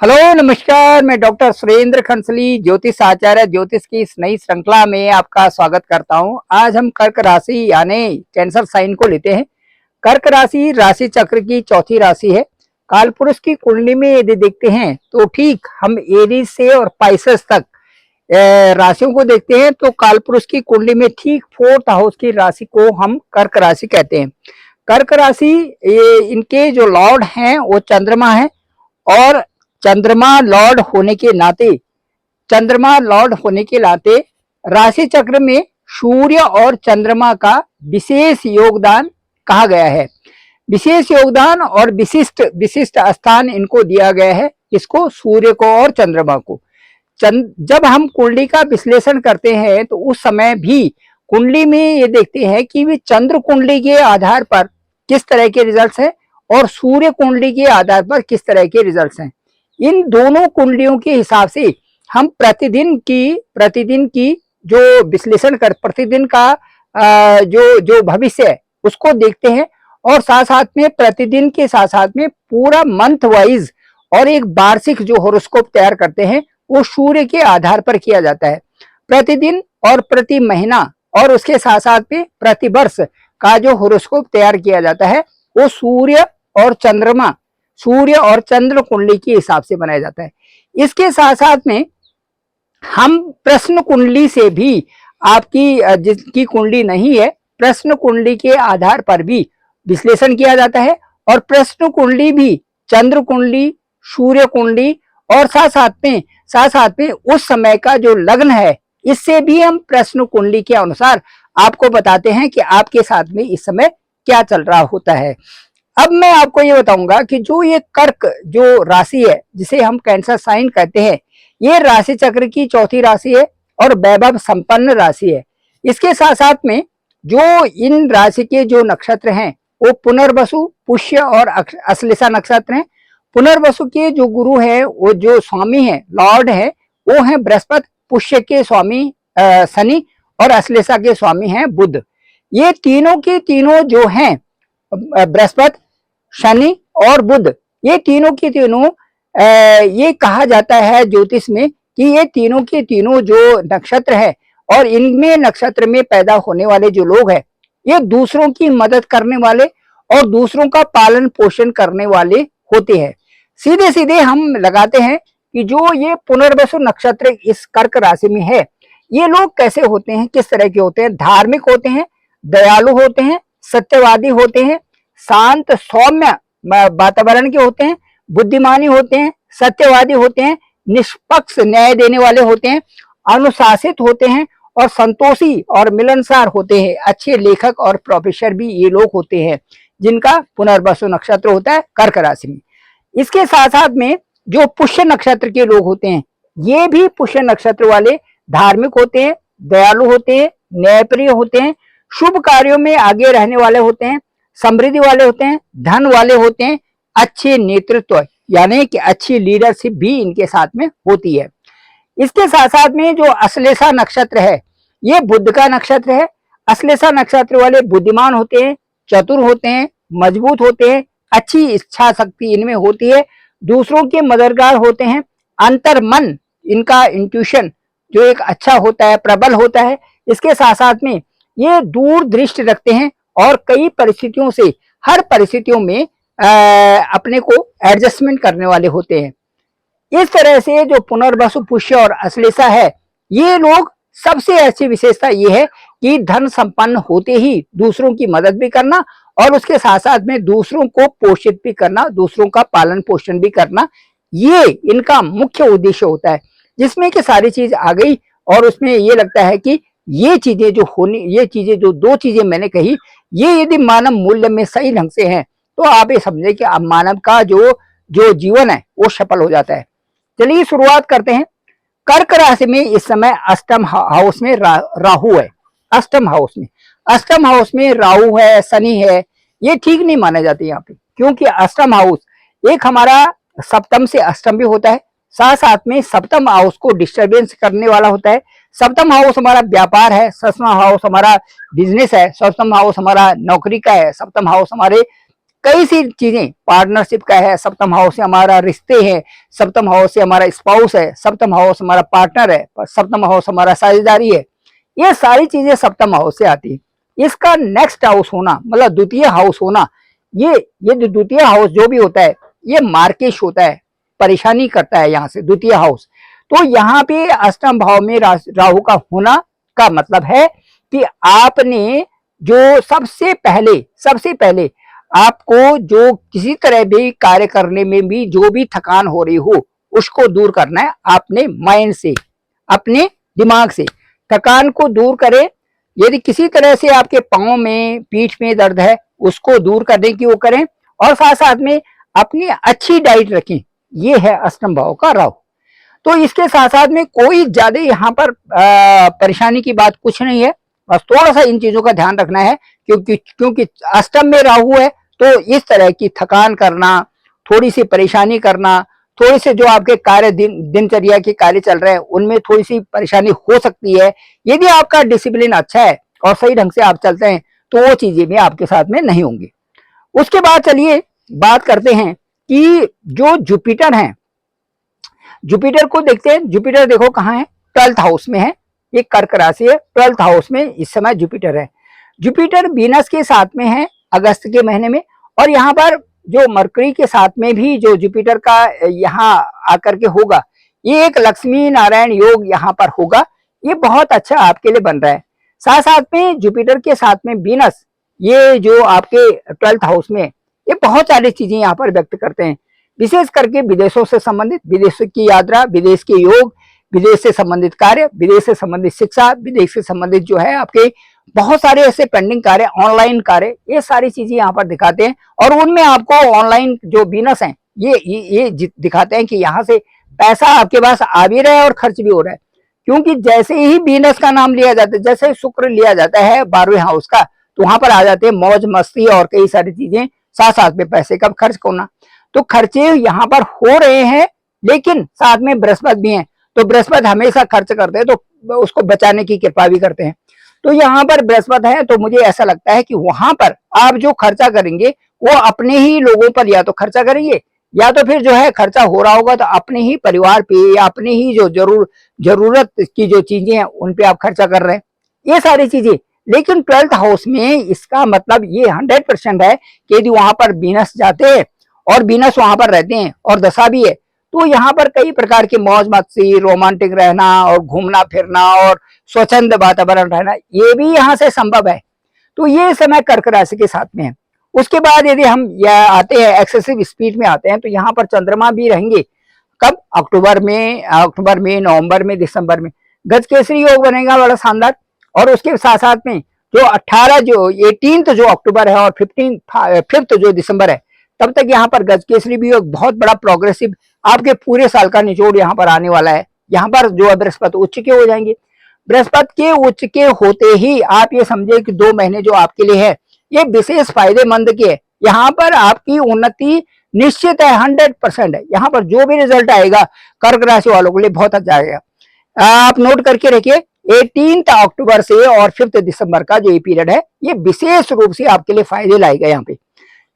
Hello नमस्कार, मैं doctor Surendra खंसली ज्योतिष आचार्य ज्योतिष की इस नई श्रृंखला में आपका स्वागत करता हूं। आज हम कर्क राशि यानी कैंसर साइन को लेते हैं। कर्क राशि राशि चक्र की चौथी राशि है। कालपुरुष की कुंडली में यदि देखते हैं तो ठीक हम एरीज से और पाइसेस तक राशियों को देखते हैं तो कालपुरुष की कुंडली में ठीक 4th हाउस की राशि को हम कर्क राशि कहते हैं। कर्क राशि इनके जो लॉर्ड हैं वो चंद्रमा है और चंद्रमा लॉर्ड होने के नाते राशि चक्र में सूर्य और चंद्रमा का विशेष योगदान कहा गया है। विशेष योगदान और विशिष्ट स्थान इनको दिया गया है। इसको सूर्य को और चंद्रमा को। जब हम कुंडली का विश्लेषण करते हैं तो उस समय भी कुंडली में ये देखते हैं कि वे चंद्र कुंडली के आधार पर किस तरह के रिजल्ट्स हैं और सूर्य कुंडली के आधार पर किस तरह के रिजल्ट्स हैं। इन दोनों कुंडलियों के हिसाब से हम प्रतिदिन की जो विश्लेषण कर प्रतिदिन का जो भविष्य है उसको देखते हैं और साथ में प्रतिदिन के साथ में पूरा मंथ वाइज और एक वार्षिक जो होरोस्कोप तैयार करते हैं वो सूर्य के आधार पर किया जाता है। प्रतिदिन और प्रति महीना और उसके साथ में प्रति वर्ष का जो होरोस्कोप तैयार किया जाता है वो सूर्य और चंद्र कुंडली के हिसाब से बनाया जाता है। इसके साथ में हम प्रश्न कुंडली से भी आपकी जिसकी कुंडली नहीं है प्रश्न कुंडली के आधार पर भी विश्लेषण किया जाता है और प्रश्न कुंडली भी चंद्र कुंडली सूर्य कुंडली और साथ में उस समय का जो लग्न है इससे भी हम प्रश्न कुंडली के अनुसार आपको बताते हैं कि आपके साथ में इस समय क्या चल रहा होता है। अब मैं आपको ये बताऊंगा कि जो ये कर्क जो राशि है जिसे हम कैंसर साइन कहते हैं ये राशि चक्र की चौथी राशि है और वैभव संपन्न राशि है। इसके साथ में जो इन राशि के जो नक्षत्र हैं वो पुनर्वसु पुष्य और अश्लेषा नक्षत्र हैं। पुनर्वसु के जो गुरु है वो जो स्वामी है लॉर्ड है वो है बृहस्पति, पुष्य के स्वामी शनि और अश्लेषा के स्वामी हैं बुध। ये तीनों के तीनों जो हैं बृहस्पति, शनि और बुध, ये तीनों के तीनों ये कहा जाता है ज्योतिष में कि ये तीनों के तीनों जो नक्षत्र है और इनमें नक्षत्र में पैदा होने वाले जो लोग हैं ये दूसरों की मदद करने वाले और दूसरों का पालन पोषण करने वाले होते हैं। सीधे हम लगाते हैं कि जो ये पुनर्वसु नक्षत्र इस कर्क राशि में है ये लोग कैसे होते हैं, किस तरह के होते हैं। धार्मिक होते हैं, दयालु होते हैं, सत्यवादी होते हैं, शांत सौम्य वातावरण के होते हैं, बुद्धिमानी होते हैं, सत्यवादी होते हैं, निष्पक्ष न्याय देने वाले होते हैं, अनुशासित होते हैं और संतोषी और मिलनसार होते हैं। अच्छे लेखक और प्रोफेसर भी ये लोग होते हैं जिनका पुनर्वसु नक्षत्र होता है कर्क राशि में। इसके साथ में जो पुष्य नक्षत्र के लोग होते हैं ये भी पुष्य नक्षत्र वाले धार्मिक होते हैं, दयालु होते हैं, न्यायप्रिय होते हैं, शुभ कार्यों में आगे रहने वाले होते हैं, समृद्धि वाले होते हैं, धन वाले होते हैं, अच्छे नेतृत्व यानी कि अच्छी लीडरशिप भी इनके साथ में होती है। इसके साथ में जो अश्लेषा नक्षत्र है ये बुध का नक्षत्र है। अश्लेषा नक्षत्र वाले बुद्धिमान होते हैं, चतुर होते हैं, मजबूत होते हैं, अच्छी इच्छा शक्ति इनमें होती है, दूसरों के मददगार होते हैं, अंतर्मन इनका इंट्यूशन जो एक अच्छा होता है, प्रबल होता है। इसके साथ में ये दूर दृष्टि रखते हैं और कई परिस्थितियों से हर परिस्थितियों में अपने को एडजस्टमेंट करने वाले होते हैं। इस तरह से जो पुनर्वसु पुष्य और अश्लेषा है ये लोग सबसे अच्छी विशेषता ये है कि धन संपन्न होते ही दूसरों की मदद भी करना और उसके साथ में दूसरों को पोषित भी करना, दूसरों का पालन पोषण भी करना, ये इनका मुख्य उद्देश्य होता है। जिसमें कि सारी चीज आ गई और उसमें ये लगता है कि ये चीजें जो दो चीजें मैंने कही ये यदि मानव मूल्य में सही ढंग से हैं तो आप ये समझे कि अब मानव का जो जीवन है वो सफल हो जाता है। चलिए शुरुआत करते हैं। कर्क राशि में इस समय अष्टम हाउस में राहु है। अष्टम हाउस में राहु है, शनि है, ये ठीक नहीं माना जाते यहाँ पे क्योंकि अष्टम हाउस एक हमारा सप्तम से अष्टम भी होता है, साथ में सप्तम हाउस को डिस्टरबेंस करने वाला होता है। सप्तम हाउस हमारा व्यापार है, सप्तम हाउस हमारा बिजनेस है, सप्तम हाउस हमारा नौकरी का है, सप्तम हाउस हमारे कई सी चीजें, पार्टनरशिप का है, सप्तम हाउस से हमारा रिश्ते हैं, सप्तम हाउस से हमारा स्पाउस है, सप्तम हाउस हमारा पार्टनर है, सप्तम हाउस हमारा साझेदारी है, ये सारी चीजें सप्तम हाउस से आती है। इसका नेक्स्ट हाउस होना मतलब द्वितीय हाउस होना, ये जो द्वितीय हाउस जो भी होता है ये मार्केश होता है, परेशानी करता है यहाँ से द्वितीय हाउस। तो यहाँ पे अष्टम भाव में राहु का होना का मतलब है कि आपने जो सबसे पहले आपको जो किसी तरह भी कार्य करने में भी जो भी थकान हो रही हो उसको दूर करना है अपने माइंड से, अपने दिमाग से थकान को दूर करें। यदि किसी तरह से आपके पाँव में, पीठ में दर्द है उसको दूर करने की वो करें, और साथ साथ में अपनी अच्छी डाइट रखें। ये है अष्टम भाव का राहु। तो इसके साथ साथ में कोई ज्यादा यहाँ पर परेशानी की बात कुछ नहीं है, बस थोड़ा सा इन चीजों का ध्यान रखना है क्योंकि अष्टम में राहु है तो इस तरह की थकान करना, थोड़ी सी परेशानी करना, थोड़ी से जो आपके कार्य दिनचर्या के कार्य चल रहे हैं उनमें थोड़ी सी परेशानी हो सकती है। यदि आपका डिसिप्लिन अच्छा है और सही ढंग से आप चलते हैं तो वो चीजें भी आपके साथ में नहीं होंगी। उसके बाद चलिए बात करते हैं कि जो जुपिटर है, जुपिटर को देखते हैं। जुपिटर देखो कहाँ है, 12th हाउस में है, ये कर्क राशि है, 12th हाउस में इस समय जुपिटर है। जुपिटर वीनस के साथ में है अगस्त के महीने में, और यहाँ पर जो मरकरी के साथ में भी जो जुपिटर का यहाँ आकर के होगा, ये एक लक्ष्मी नारायण योग यहाँ पर होगा, ये बहुत अच्छा आपके लिए बन रहा है। साथ साथ में जुपिटर के साथ में वीनस, ये जो आपके 12th हाउस में, ये बहुत सारी चीजें यहाँ पर व्यक्त करते हैं, विशेष करके विदेशों से संबंधित, विदेश की यात्रा, विदेश के योग, विदेश से संबंधित कार्य, विदेश से संबंधित शिक्षा, विदेश से संबंधित जो है आपके बहुत सारे ऐसे पेंडिंग कार्य, ऑनलाइन कार्य, ये सारी चीजें यहाँ पर दिखाते हैं। और उनमें आपको ऑनलाइन जो बिजनेस है ये दिखाते हैं कि यहाँ से पैसा आपके पास आ भी रहा है और खर्च भी हो रहा है। क्योंकि जैसे ही बिजनेस का नाम लिया जाता है, जैसे ही शुक्र लिया जाता है 12वें हाउस का, तो वहां पर आ जाते हैं मौज मस्ती और कई सारी चीजें, साथ साथ में पैसे का खर्च होना। तो खर्चे यहाँ पर हो रहे हैं, लेकिन साथ में बृहस्पति भी हैं, तो बृहस्पति हमेशा खर्च करते हैं तो उसको बचाने की कृपा भी करते हैं। तो यहाँ पर बृहस्पति है, तो मुझे ऐसा लगता है कि वहां पर आप जो खर्चा करेंगे वो अपने ही लोगों पर या तो खर्चा करेंगे, या तो फिर जो है खर्चा हो रहा होगा तो अपने ही परिवार पे या अपने ही जो जरूरत की जो चीजें हैं उन पे आप खर्चा कर रहे हैं, ये सारी चीजें। लेकिन 12th हाउस में इसका मतलब ये 100% है कि यदि वहां पर वीनस जाते हैं और वीनस वहां पर रहते हैं और दशा भी है, तो यहाँ पर कई प्रकार की मौज मस्ती, रोमांटिक रहना और घूमना फिरना और स्वच्छंद वातावरण रहना, ये भी यहाँ से संभव है। तो ये समय कर्क राशि के साथ में है। उसके बाद यदि हम आते हैं एक्सेसिव स्पीड में आते हैं, तो यहाँ पर चंद्रमा भी रहेंगे। कब? अक्टूबर में, नवंबर में, दिसंबर में गजकेसरी योग बनेगा बड़ा शानदार। और उसके साथ साथ में जो 18 जो अक्टूबर है और 5th जो दिसंबर है, तब तक यहाँ पर गजकेसरी भी योग बहुत बड़ा प्रोग्रेसिव आपके पूरे साल का निचोड़ यहाँ पर आने वाला है। यहाँ पर जो बृहस्पति उच्च के हो जाएंगे। बृहस्पति के उच्च के होते ही आप ये समझे कि 2 महीने जो आपके लिए है ये विशेष फायदेमंद के है। यहाँ पर आपकी उन्नति निश्चित है, 100% है। यहाँ पर जो भी रिजल्ट आएगा कर्क राशि वालों के लिए बहुत अच्छा आएगा। आप नोट करके रखिए, 18 अक्टूबर से और 5 दिसंबर का जो ये पीरियड है ये विशेष रूप से आपके लिए फायदे लाएगा यहाँ पे,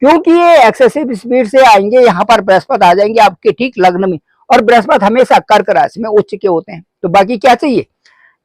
क्योंकि ये एक्सेसिव स्पीड से आएंगे। यहाँ पर बृहस्पति आ जाएंगे आपके ठीक लग्न में, और बृहस्पति हमेशा कर्क राशि में उच्च के होते हैं। तो बाकी क्या चाहिए,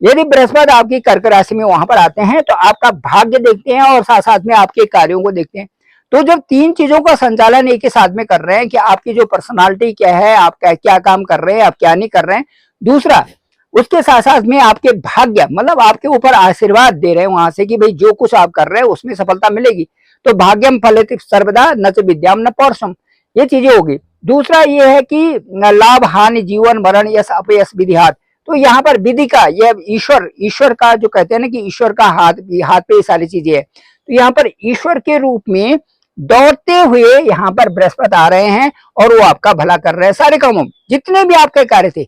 यदि बृहस्पति आपकी कर्क राशि में वहां पर आते हैं तो आपका भाग्य देखते हैं और साथ साथ में आपके कार्यों को देखते हैं। तो जब 3 चीजों का संचालन एक ही साथ में कर रहे हैं कि आपकी जो पर्सनालिटी क्या है, आप क्या काम कर रहे हैं, आप क्या नहीं कर रहे हैं, दूसरा उसके साथ साथ में आपके भाग्य मतलब आपके ऊपर आशीर्वाद दे रहे हैं वहां से कि भाई जो कुछ आप कर रहे हैं उसमें सफलता मिलेगी। तो भाग्यम फलति सर्वदा न च विद्याम न पौरुषम, ये चीजें होगी। दूसरा ये है कि लाभ हानि जीवन मरण यश अपयश विधिहात, तो यहाँ पर विधि का यह ईश्वर का जो कहते हैं ना कि ईश्वर का हाथ पे ये सारी चीजें है। तो यहाँ पर ईश्वर के रूप में दौड़ते हुए यहाँ पर बृहस्पति आ रहे हैं और वो आपका भला कर रहे हैं। सारे कामों जितने भी आपके कार्य थे,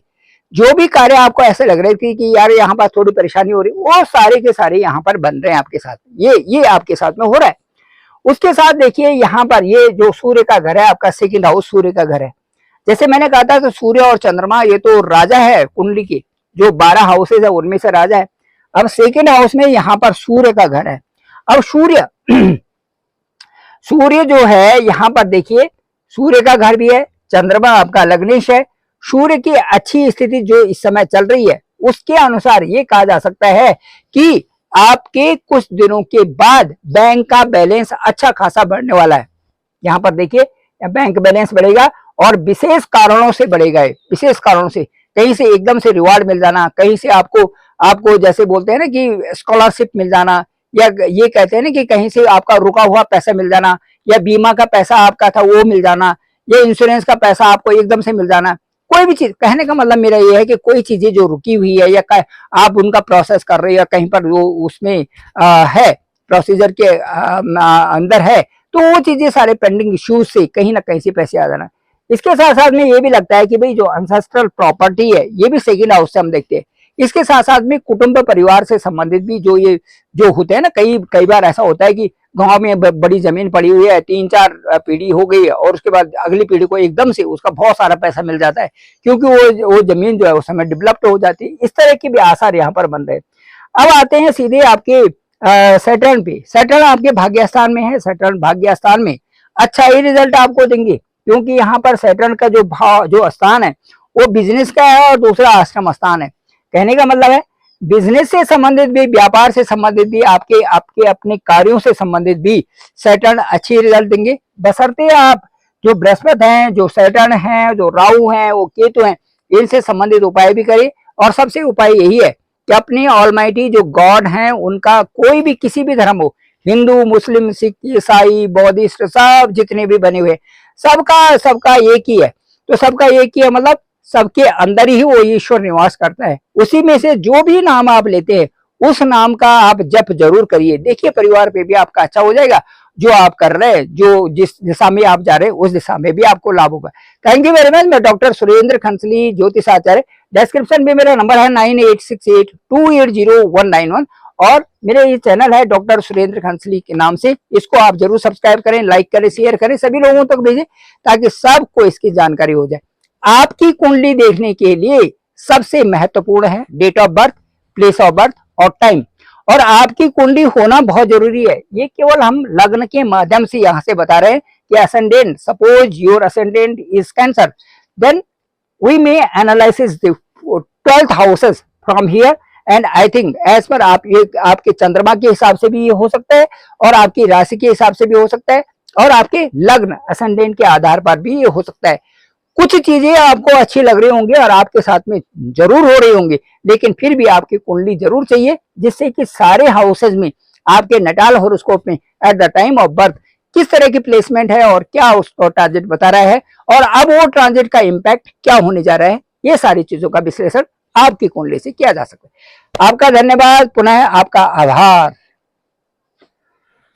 जो भी कार्य आपको ऐसे लग रहे थे कि यार यहाँ पर थोड़ी परेशानी हो रही, वो सारे के सारे यहाँ पर बन रहे हैं आपके साथ। ये आपके साथ में हो रहा है। उसके साथ देखिए यहाँ पर ये जो सूर्य का घर है आपका 2nd हाउस सूर्य का घर है। जैसे मैंने कहा था तो सूर्य और चंद्रमा ये तो राजा है कुंडली के, जो 12 हाउसेज है उनमें से राजा है। अब 2nd हाउस में यहाँ पर सूर्य का घर है। अब सूर्य जो है यहाँ पर देखिए, सूर्य का घर भी है, चंद्रमा आपका लग्नेश है। सूर्य की अच्छी स्थिति जो इस समय चल रही है उसके अनुसार ये कहा जा सकता है कि आपके कुछ दिनों के बाद बैंक का बैलेंस अच्छा खासा बढ़ने वाला है। यहाँ पर देखिए बैंक बैलेंस बढ़ेगा और विशेष कारणों से बढ़ेगा। विशेष कारणों से कहीं से एकदम से रिवार्ड मिल जाना, कहीं से आपको आपको जैसे बोलते हैं ना कि स्कॉलरशिप मिल जाना, या ये कहते हैं ना कि कहीं से आपका रुका हुआ पैसा मिल जाना, या बीमा का पैसा आपका था वो मिल जाना, या इंश्योरेंस का पैसा आपको एकदम से मिल जाना। कोई भी चीज, कहने का मतलब मेरा ये है कि कोई चीजें जो रुकी हुई है या आप उनका प्रोसेस कर रहे हो या कहीं पर वो उसमें है, प्रोसीजर के अंदर है, तो वो चीजें सारे पेंडिंग इश्यूज से कहीं ना कहीं से पैसे आ जाना। इसके साथ साथ में ये भी लगता है कि भाई जो एंसेस्ट्रल प्रॉपर्टी है ये भी सेकंड हाउस से हम देखते हैं। इसके साथ साथ में कुटुंब परिवार से संबंधित भी जो ये जो होते हैं ना, कई कई बार ऐसा होता है कि गांव में बड़ी जमीन पड़ी हुई है, 3-4 पीढ़ी हो गई है और उसके बाद अगली पीढ़ी को एकदम से उसका बहुत सारा पैसा मिल जाता है, क्योंकि वो जमीन जो है उस समय डेवलप्ड हो जाती है। इस तरह के भी आसार यहाँ पर बन रहे हैं। अब आते हैं सीधे आपके सैटर्न पे। सैटर्न आपके भाग्य स्थान में है। सैटर्न भाग्य स्थान में अच्छा ही रिजल्ट आपको देंगे, क्योंकि यहाँ पर सैटर्न का जो स्थान है वो बिजनेस का है और दूसरा आश्रम स्थान है। कहने का मतलब है बिजनेस से संबंधित भी, व्यापार से संबंधित भी, आपके आपके अपने कार्यों से संबंधित भी सैटर्न अच्छी रिजल्ट देंगे, बशर्ते आप जो बृहस्पति हैं, जो सैटर्न हैं, जो राहु हैं, वो केतु हैं, इनसे संबंधित उपाय भी करें। और सबसे उपाय यही है कि अपने ऑलमाइटी जो गॉड हैं उनका, कोई भी किसी भी धर्म हो, हिंदू, मुस्लिम, सिख, ईसाई, बौद्धिस्ट, सब जितने भी बने हुए, सबका सबका एक ही है। तो सबका एक ही है मतलब सबके अंदर ही वो ईश्वर निवास करता है। उसी में से जो भी नाम आप लेते हैं उस नाम का आप जप जरूर करिए। देखिए परिवार पे भी आपका अच्छा हो जाएगा। जो आप कर रहे हैं, जो जिस दिशा में आप जा रहे हैं उस दिशा में भी आपको लाभ होगा। Thank you very much. मैं डॉक्टर सुरेंद्र खंसली, ज्योतिषाचार्य। डिस्क्रिप्शन में मेरा नंबर है 9868280191 और मेरे ये चैनल है डॉक्टर सुरेंद्र खंसली के नाम से। इसको आप जरूर सब्सक्राइब करें, लाइक करें, शेयर करें, सभी लोगों तक भेजें ताकि सबको इसकी जानकारी हो जाए। आपकी कुंडली देखने के लिए सबसे महत्वपूर्ण है date of birth, place of birth और टाइम। और आपकी कुंडली होना बहुत जरूरी है। ये केवल हम लग्न के माध्यम से यहाँ से बता रहे हैं कि ascendant, suppose your ascendant is cancer, then we may analysis the 12th houses from here and I think as per आपके चंद्रमा के हिसाब से भी ये हो सकता है और आपकी राशि के हिसाब से भी हो सकता है और आपके लग्न असेंडेंट के आधार पर भी ये हो सकता है। कुछ चीजें आपको अच्छी लग रही होंगी और आपके साथ में जरूर हो रही होंगी, लेकिन फिर भी आपकी कुंडली जरूर चाहिए, जिससे कि सारे हाउसेज में आपके नटाल हॉरोस्कोप में at the time of birth किस तरह की प्लेसमेंट है और क्या उसका ट्रांजिट बता रहा है और अब वो ट्रांजिट का इम्पैक्ट क्या होने जा रहा है, ये सारी चीजों का विश्लेषण आपकी कुंडली से किया जा सकता है। आपका धन्यवाद, पुनः आपका आभार।